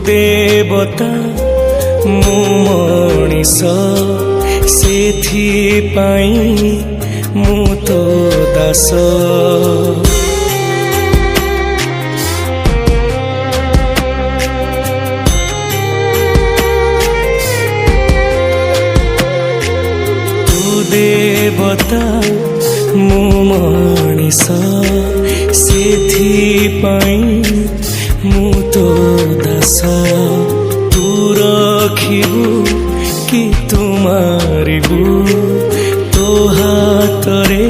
देवता मु मनीष सेथिपाई मु तो दास। देवता मु मनीष सेथिपाई मु तो दास। तू रखिबु कि तू मारिबु तो हातरे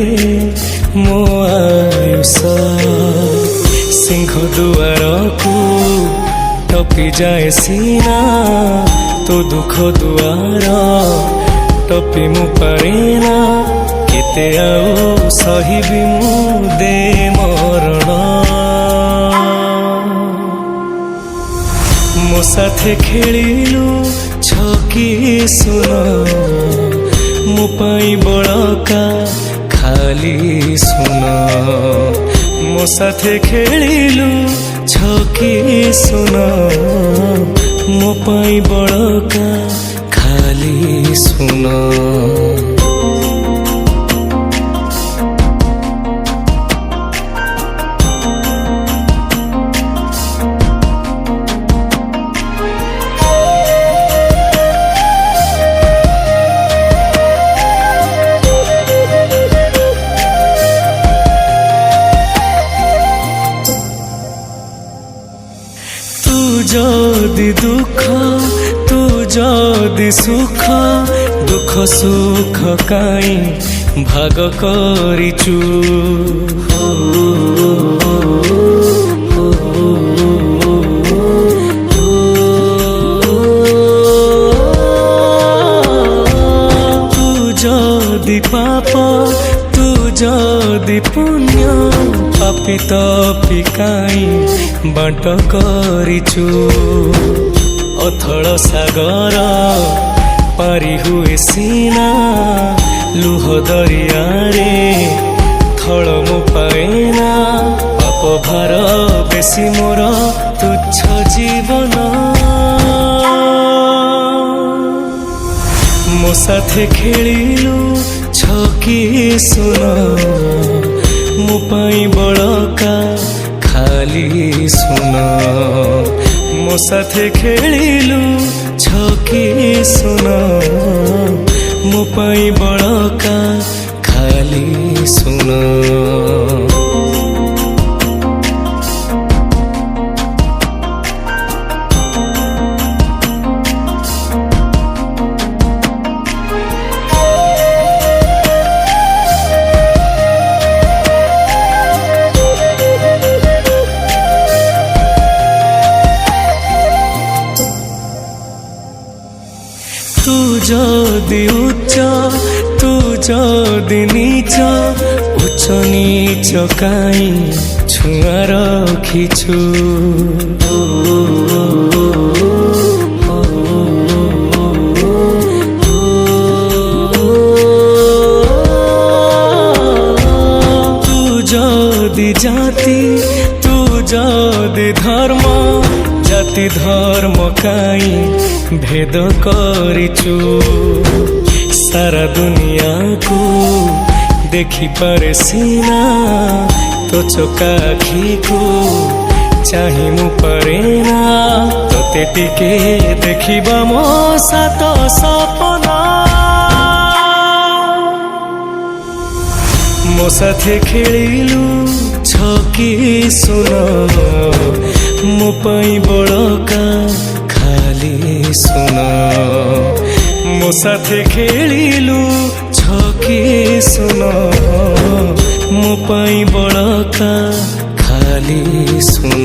मो आयुष। सिंह दुआर को टपी जाए सीना तो दुख दुआर टपी मु पारेना। केते आउ सहिबी मु दे मरण। मो साथे खेलिलु छकी सुन मो पाई बड़का खाली सुन। मो साथे खेलिलु छकी सुन मो पाई बड़का खाली सुन। तू जदि दुख तू जदि सुख दुख सुख काई भाग करिचु। तू जदि पाप तू जदि पुण्य पापी तपी काई बांट करिचु। अथल सागर पारी हुए सीना लुह दरिया रे थल मु पाएना। पाप भार बेसी मोर तुच्छ जीवन। मो साथे खेलिलु छकी सुन मो पाई बड़का खाली सुन। मो साथे खेलिलु छकी सुन मो पाई बड़का खाली सुन। तू जदि उच्च तू जदि नीच उच्च नीच काई छुआ रखिछु। तू जदि जाति तू जदि धर्म जाति धर्म काई भेद करिचु। सारा दुनिया को देखी पारे सीना तो चोका आखी को चाही मु पारेना। तोते टिके देखिबा मो सात सपना। मो साथे खेलिलु छकी सुन मो पाई बड़का खाली सुन। मो साथे खेलिलु छकी सुन मो पाई बड़का खाली सुन।